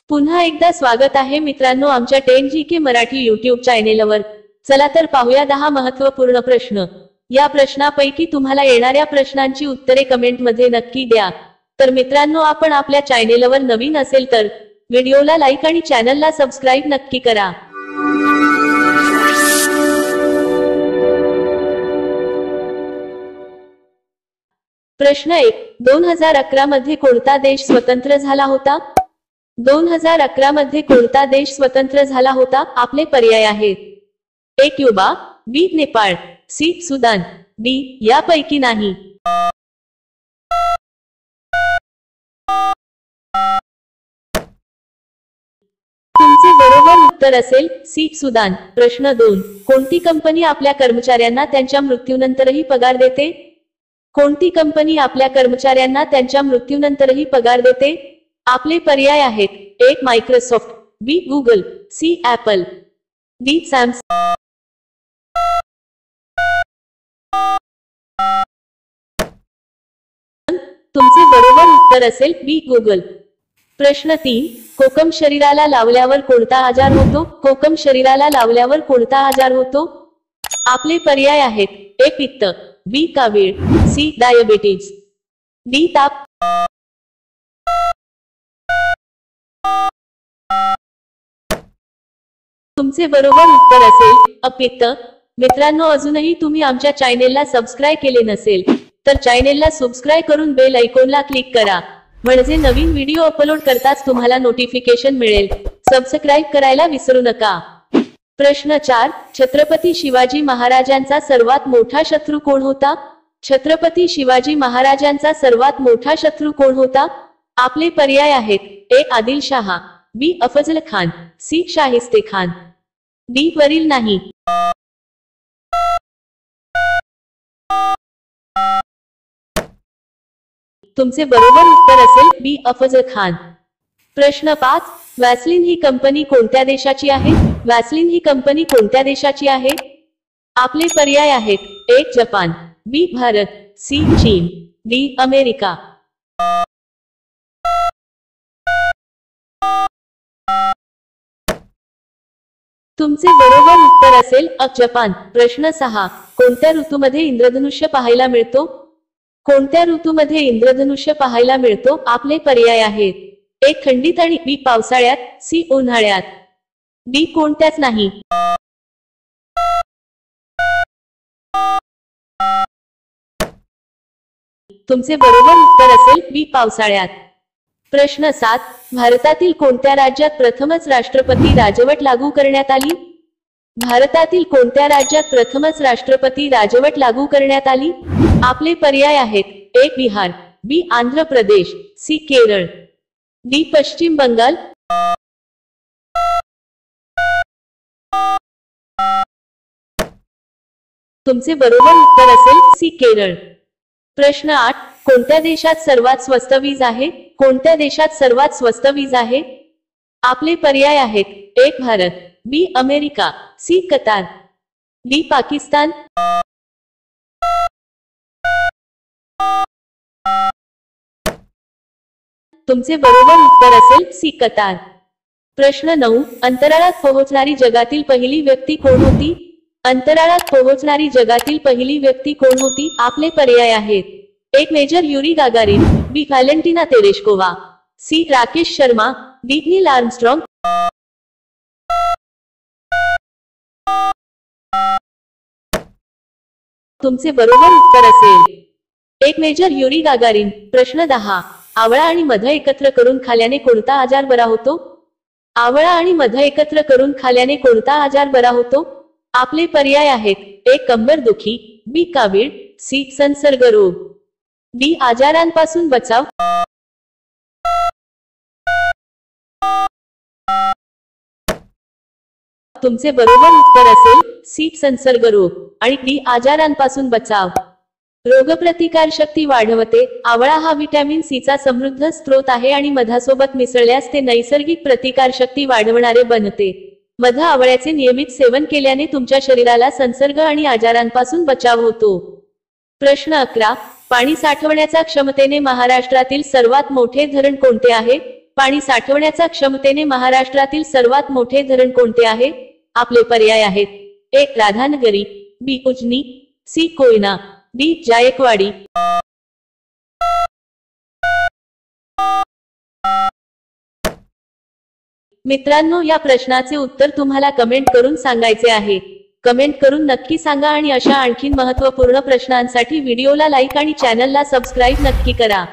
पुन्हा एकदा स्वागत आहे मित्रांनो आमच्या 10GK मराठी YouTube चॅनेलवर। चला तर पाहूया 10 महत्त्वपूर्ण प्रश्न। या प्रश्नापैकी तुम्हाला येणाऱ्या प्रश्नांची उत्तरे कमेंट मध्ये नक्की द्या। तर मित्रांनो आपण आपल्या चॅनेलवर नवीन असेल तर व्हिडिओला लाईक आणि चॅनलला सबस्क्राइब नक्की करा। प्रश्न 1, 2011 मध्ये कोणता देश स्वतंत्र झाला होता? 2011 मध्ये कोणता देश स्वतंत्र झाला होता? आपले पर्याय आहेत: ए क्युबा, बी नेपाळ, सी सुदान, डी यापैकी नाही। तुमचे बरोबर उत्तर असेल सी सुदान। प्रश्न 2, कोणती कंपनी आपल्या कर्मचाऱ्यांना त्यांच्या मृत्यूनंतरही पगार देते? कोणती कंपनी आपल्या कर्मचाऱ्यांना त्यांच्या मृत्यूनंतरही पगार देते? आपले पर्याय आहेत: A Microsoft, B Google, C Apple, D Samsung. तुमचे बरोबर उत्तर असेल बी गुगल। प्रश्न 3, कोकम शरीराला लावल्यावर कोणता आजार होतो? कोकम शरीराला लावल्यावर कोणता आजार होतो? आपले पर्याय आहेत: ए पित्त, बी कावीळ, सी डायबिटीज, डी ताप। तुमचे बरोबर उत्तर असेल अपित्त। मित्रांनो अजूनही तुम्ही आमच्या चॅनेलला सबस्क्राइब केले नसेल तर चॅनेलला सबस्क्राइब करून बेल आयकॉनला क्लिक करा, म्हणजे नवीन व्हिडिओ अपलोड करताच तुम्हाला नोटिफिकेशन मिळेल। सबस्क्राइब करायला विसरू नका। प्रश्न 4, छत्रपती शिवाजी महाराजांचा सर्वात मोठा शत्रू कोण होता? छत्रपती शिवाजी महाराजांचा सर्वात मोठा शत्रू कोण होता? आपले पर्याय आहेत: ए आदिलशाह, बी अफजल खान, सी शाहिस्ते खान, डी वरील नाही। तुमचे बरोबर उत्तर असेल बी अफजल खान। प्रश्न 5, वॅसलिन ही कंपनी कोणत्या देशाची आहे? वॅसलिन ही कंपनी कोणत्या देशाची आहे? आपले पर्याय आहेत: ए जपान, बी भारत, सी चीन, डी अमेरिका। तुमचे बरोबर उत्तर असेल अ जपान। प्रश्न 6, कोणत्या ऋतूमध्ये इंद्रधनुष्य पाहायला मिळतो? कोणत्या ऋतूमध्ये इंद्रधनुष्य पाहायला मिळतो? आपले पर्याय आहेत: ए थंडीत आणि बी पावसाळ्यात, सी उन्हाळ्यात, डी कोणत्याच नाही। तुमचे बरोबर उत्तर असेल बी पावसाळ्यात। प्रश्न 7, भारतातील कोणत्या राज्यात प्रथमच राष्ट्रपती राजवट लागू करण्यात आली? भारतातील कोणत्या राज्यात प्रथमच राष्ट्रपती राजवट लागू करण्यात आली? आपले पर्याय आहेत: ए बिहार, बी आंध्र प्रदेश, सी केरळ, डी पश्चिम बंगाल। तुमचे बरोबर उत्तर असेल सी केरळ। प्रश्न 8, कोणत्या देशात सर्वात स्वस्त वीज आहे? कोणत्या देशात सर्वात स्वस्त वीज आहे? आपले पर्याय आहेत: A Bharat, B America, C Qatar, D Pakistan. तुमचे बरोबर उत्तर असेल सी कतार। प्रश्न 9, अंतराळात पोहोचणारी जगातील पहिली व्यक्ती कोण होती? अंतराळात पोहोचणारी जगातील पहिली व्यक्ती कोण होती? आपले पर्याय आहेत: A Major Yuri Gagarin, B Valentina Tereshkova, C Rakesh Sharma, D Neil Armstrong. तुमचे बरोबर उत्तर असेल एक मेजर युरी गागारिन। प्रश्न 10, आवळा आणि मध एकत्र करून खाल्याने कोणता आजार बरा होतो? आवळा आणि मध एकत्र करून खाल्याने कोणता आजार बरा होतो? आपले पर्याय आहेत: ए कंबरदुखी, बी कावीळ, सी संसर्ग रोग, डी आजारांपासून बचाव। तुमचे बरोबर उत्तर असेल सी संसर्ग रोग आणि डी आजारांपासून बचाव। रोगप्रतिकार शक्ती वाढवते। आवळा हा व्हिटॅमिन सीचा समृद्ध स्रोत आहे आणि मधासोबत मिसळल्यास ते नैसर्गिक प्रतिकार शक्ती वाढवणारे बनते। मध आवळ्याचे नियमित सेवन केल्याने तुमच्या शरीराला संसर्ग आणि आजारांपासून बचाव होतो। प्रश्न 11, पाणी साठवण्याच्या क्षमतेने महाराष्ट्रातील सर्वात मोठे धरण कोणते आहे? पाणी साठवण्याच्या क्षमतेने महाराष्ट्रातील सर्वात मोठे धरण कोणते आहे? आपले पर्याय आहेत: ए. राधानगरी, बी. उजनी, सी. कोयना, डी. जायकवाडी. मित्रांनो, या प्रश्नाचे उत्तर तुम्हाला कमेंट करून सांगायचे आहे. कमेंट करून नक्की सांगा आणि अशा आणखीन महत्त्वपूर्ण प्रश्नांसाठी व्हिडिओला लाईक आणि चॅनलला सबस्क्राईब नक्की करा.